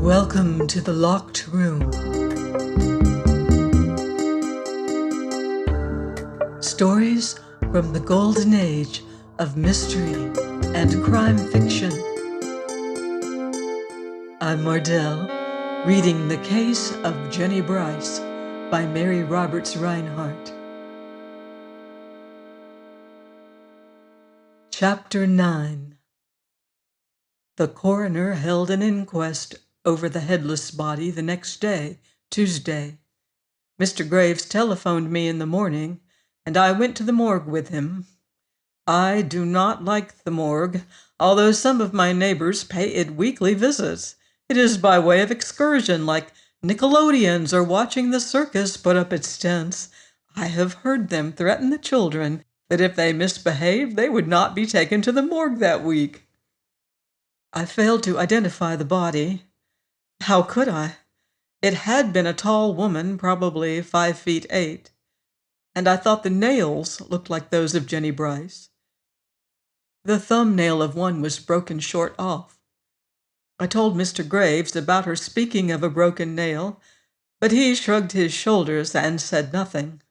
Welcome to the locked room. Stories from the golden age of mystery and crime fiction. I'm Mardell, reading The Case of Jennie Brice by Mary Roberts Reinhardt. Chapter 9. The coroner held an inquest over the headless body the next day, Tuesday. Mr. Graves telephoned me in the morning, and I went to the morgue with him. I do not like the morgue, although some of my neighbors pay it weekly visits. It is by way of excursion, like Nickelodeons or watching the circus put up its tents. I have heard them threaten the children that if they misbehaved, they would not be taken to the morgue that week. I failed to identify the body. How could I? It had been a tall woman, probably 5'8", and I thought the nails looked like those of Jennie Brice. The thumbnail of one was broken short off. I told Mr. Graves about her speaking of a broken nail, but he shrugged his shoulders and said nothing.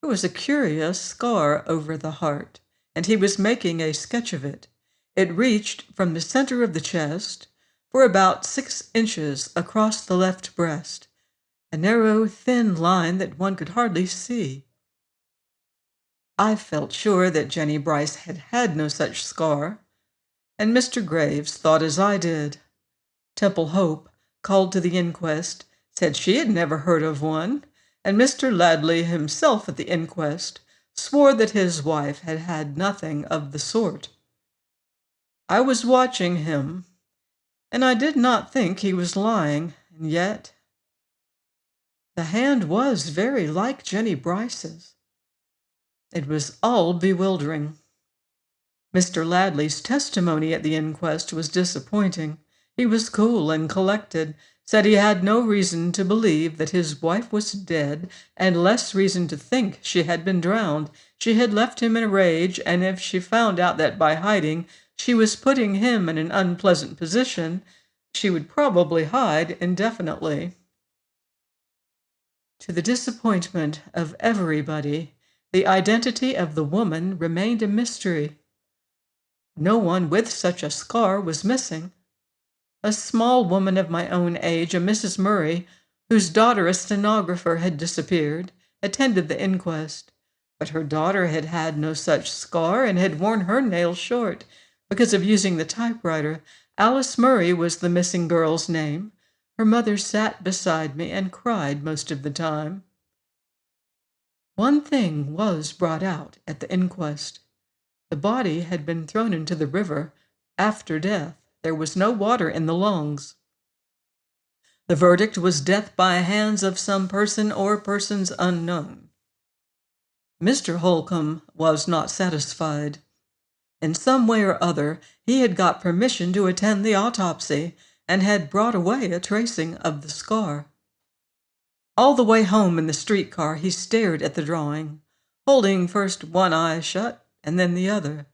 There was a curious scar over the heart, and he was making a sketch of it. It reached from the center of the chest for about 6 inches across the left breast, a narrow, thin line that one could hardly see. I felt sure that Jennie Brice had had no such scar, and Mr. Graves thought as I did. Temple Hope, called to the inquest, said she had never heard of one, and Mr. Ladley himself at the inquest swore that his wife had had nothing of the sort. I was watching him, and I did not think he was lying, and yet the hand was very like Jennie Brice's. It was all bewildering. Mr. Ladley's testimony at the inquest was disappointing. He was cool and collected, said he had no reason to believe that his wife was dead, and less reason to think she had been drowned. She had left him in a rage, and if she found out that by hiding she was putting him in an unpleasant position, she would probably hide indefinitely. To the disappointment of everybody, the identity of the woman remained a mystery. No one with such a scar was missing. A small woman of my own age, a Mrs. Murray, whose daughter, a stenographer, had disappeared, attended the inquest, but her daughter had had no such scar and had worn her nails short because of using the typewriter. Alice Murray was the missing girl's name. Her mother sat beside me and cried most of the time. One thing was brought out at the inquest. The body had been thrown into the river after death. There was no water in the lungs. The verdict was death by hands of some person or persons unknown. Mr. Holcomb was not satisfied. In some way or other, he had got permission to attend the autopsy and had brought away a tracing of the scar. All the way home in the streetcar, he stared at the drawing, holding first one eye shut and then the other.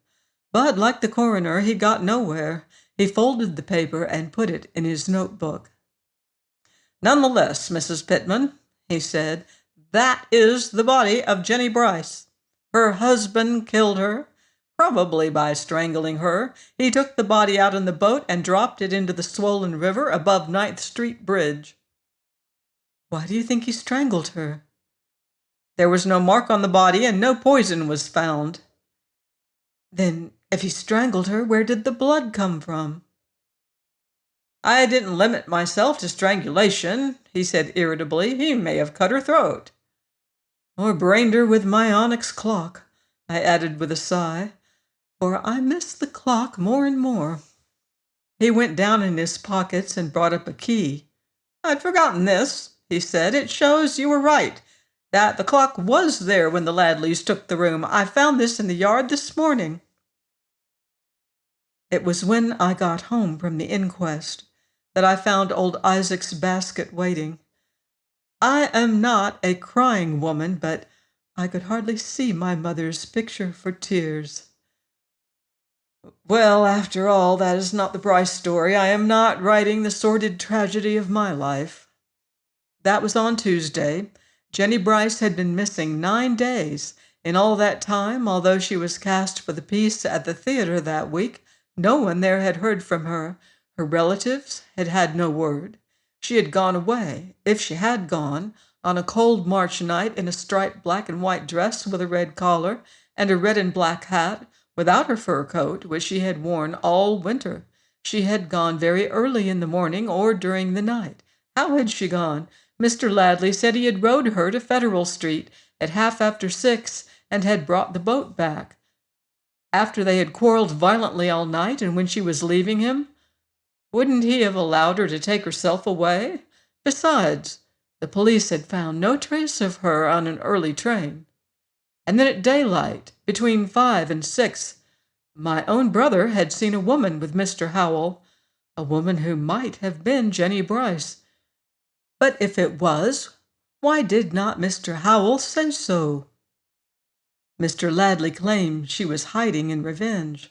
But, like the coroner, he got nowhere. He folded the paper and put it in his notebook. "Nonetheless, Mrs. Pittman," he said, "that is the body of Jennie Brice. Her husband killed her, probably by strangling her. He took the body out in the boat and dropped it into the swollen river above 9th Street Bridge." "Why do you think he strangled her?" "There was no mark on the body and no poison was found." "Then, if he strangled her, where did the blood come from?" "I didn't limit myself to strangulation," he said irritably. "He may have cut her throat." "Or brained her with my onyx clock," I added with a sigh, for I missed the clock more and more. He went down in his pockets and brought up a key. "I'd forgotten this," he said. "It shows you were right, that the clock was there when the Ladleys took the room. I found this in the yard this morning." It was when I got home from the inquest that I found old Isaac's basket waiting. I am not a crying woman, but I could hardly see my mother's picture for tears. Well, after all, that is not the Brice story. I am not writing the sordid tragedy of my life. That was on Tuesday. Jennie Brice had been missing 9 days. In all that time, although she was cast for the piece at the theater that week, no one there had heard from her. Her relatives had had no word. She had gone away, if she had gone, on a cold March night in a striped black and white dress with a red collar and a red and black hat, without her fur coat, which she had worn all winter. She had gone very early in the morning or during the night. How had she gone? Mr. Ladley said he had rowed her to Federal Street at 6:30 and had brought the boat back. After they had quarreled violently all night and when she was leaving him, wouldn't he have allowed her to take herself away? Besides, the police had found no trace of her on an early train. And then at daylight, between 5 and 6, my own brother had seen a woman with Mr. Howell, a woman who might have been Jennie Brice. But if it was, why did not Mr. Howell say so? Mr. Ladley claimed she was hiding in revenge.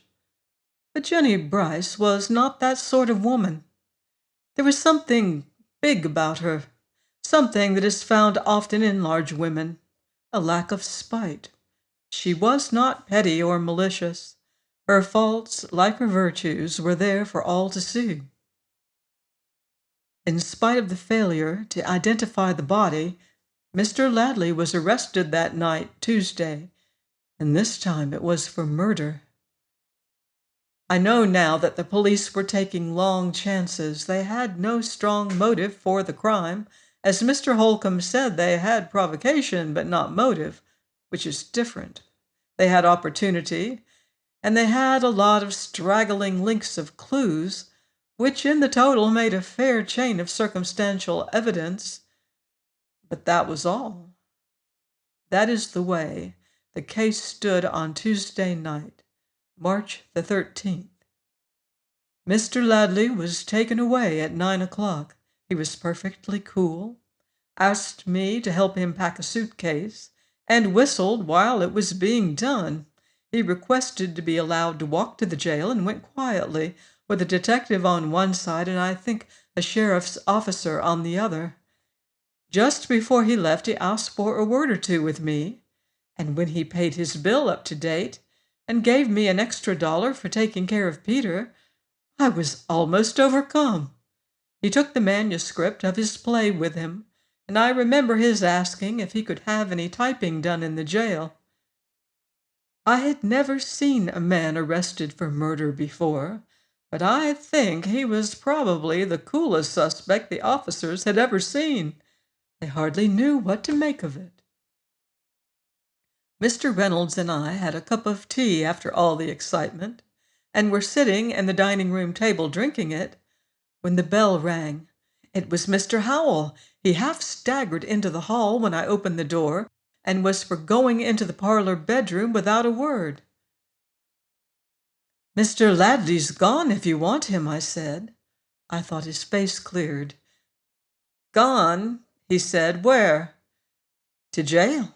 But Jennie Brice was not that sort of woman. There was something big about her, something that is found often in large women, a lack of spite. She was not petty or malicious. Her faults, like her virtues, were there for all to see. In spite of the failure to identify the body, Mr. Ladley was arrested that night, Tuesday, and this time it was for murder. I know now that the police were taking long chances. They had no strong motive for the crime. As Mr. Holcomb said, they had provocation, but not motive, which is different. They had opportunity, and they had a lot of straggling links of clues, which in the total made a fair chain of circumstantial evidence. But that was all. That is the way the case stood on Tuesday night, March the 13th. Mr. Ladley was taken away at 9 o'clock. He was perfectly cool, asked me to help him pack a suitcase, and whistled while it was being done. He requested to be allowed to walk to the jail and went quietly, with a detective on one side and I think a sheriff's officer on the other. Just before he left, he asked for a word or two with me, and when he paid his bill up to date and gave me an extra $1 for taking care of Peter, I was almost overcome. He took the manuscript of his play with him, and I remember his asking if he could have any typing done in the jail. I had never seen a man arrested for murder before, but I think he was probably the coolest suspect the officers had ever seen. They hardly knew what to make of it. Mr. Reynolds and I had a cup of tea after all the excitement, and were sitting at the dining room table drinking it, when the bell rang. It was Mr. Howell. He half staggered into the hall when I opened the door, and was for going into the parlor bedroom without a word. "Mr. Ladley's gone if you want him," I said. I thought his face cleared. "Gone?" he said. "Where?" "To jail."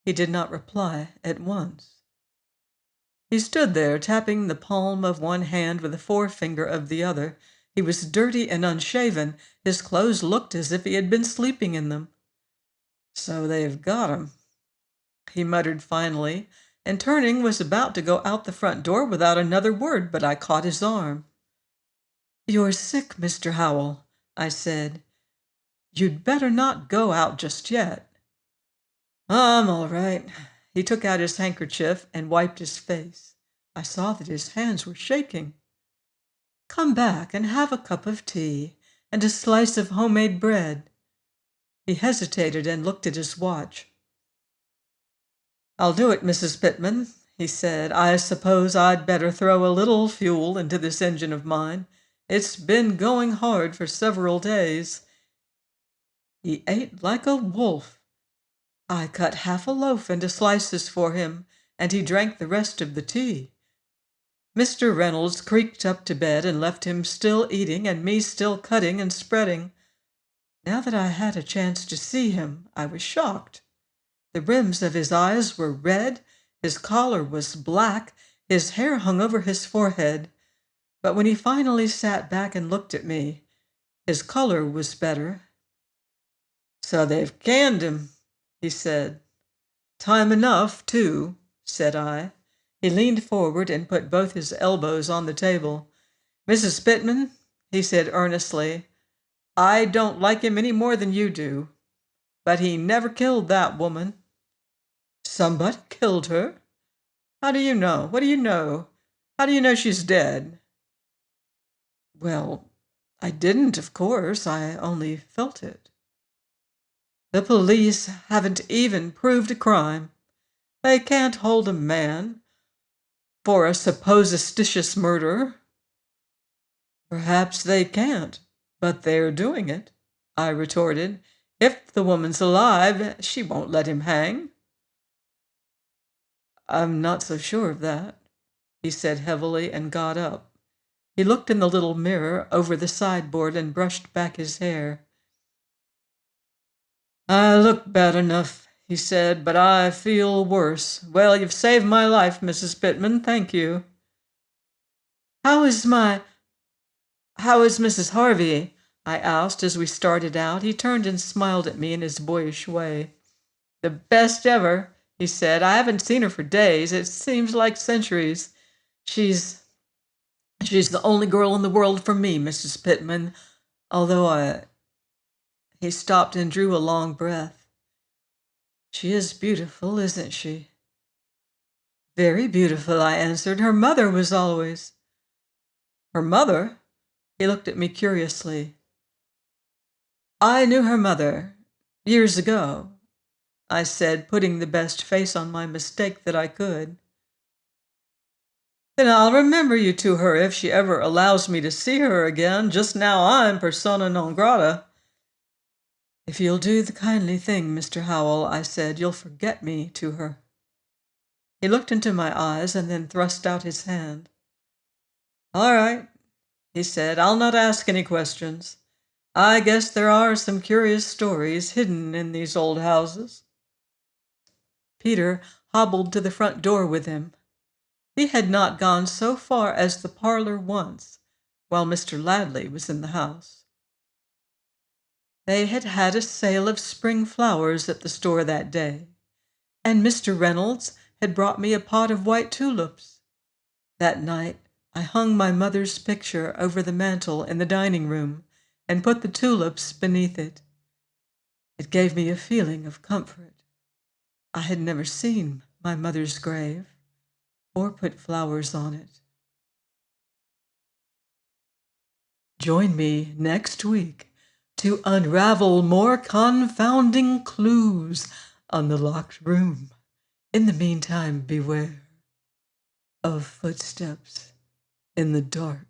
He did not reply at once. He stood there, tapping the palm of one hand with the forefinger of the other. He was dirty and unshaven. His clothes looked as if he had been sleeping in them. "So they've got him," he muttered finally, and turning was about to go out the front door without another word, but I caught his arm. "You're sick, Mr. Howell," I said. "You'd better not go out just yet." "I'm all right." He took out his handkerchief and wiped his face. I saw that his hands were shaking. "Come back and have a cup of tea and a slice of homemade bread." He hesitated and looked at his watch. "I'll do it, Mrs. Pittman," he said. "I suppose I'd better throw a little fuel into this engine of mine. It's been going hard for several days." He ate like a wolf. I cut half a loaf into slices for him, and he drank the rest of the tea. Mr. Reynolds creaked up to bed and left him still eating and me still cutting and spreading. Now that I had a chance to see him, I was shocked. The rims of his eyes were red, his collar was black, His hair hung over his forehead, but when he finally sat back and looked at me, his color was better. "So they've canned him," he said. "Time enough, too," said I. He leaned forward and put both his elbows on the table. "Mrs. Pittman," he said earnestly, "I don't like him any more than you do, but he never killed that woman." "Somebody killed her? How do you know? What do you know? How do you know she's dead?" "Well, I didn't, of course. I only felt it." "The police haven't even proved a crime. They can't hold a man for a supposititious murder." "Perhaps they can't, but they're doing it," I retorted. "If the woman's alive, she won't let him hang." "I'm not so sure of that," he said heavily and got up. He looked in the little mirror over the sideboard and brushed back his hair. "I look bad enough," he said, "but I feel worse. Well, you've saved my life, Mrs. Pittman. Thank you." How is Mrs. Harvey?" I asked as we started out. He turned and smiled at me in his boyish way. "The best ever," he said. "I haven't seen her for days. It seems like centuries. She's the only girl in the world for me, Mrs. Pittman, although I—" He stopped and drew a long breath. "She is beautiful, isn't she?" "Very beautiful," I answered. "Her mother was always—" "Her mother?" He looked at me curiously. "I knew her mother years ago," I said, putting the best face on my mistake that I could. "Then I'll remember you to her if she ever allows me to see her again. Just now I'm persona non grata." "If you'll do the kindly thing, Mr. Howell," I said, "you'll forget me to her." He looked into my eyes and then thrust out his hand. "All right," he said, "I'll not ask any questions. I guess there are some curious stories hidden in these old houses." Peter hobbled to the front door with him. He had not gone so far as the parlor once, while Mr. Ladley was in the house. They had had a sale of spring flowers at the store that day, and Mr. Reynolds had brought me a pot of white tulips. That night I hung my mother's picture over the mantel in the dining room and put the tulips beneath it. It gave me a feeling of comfort. I had never seen my mother's grave or put flowers on it. Join me next week to unravel more confounding clues on the locked room. In the meantime, beware of footsteps in the dark.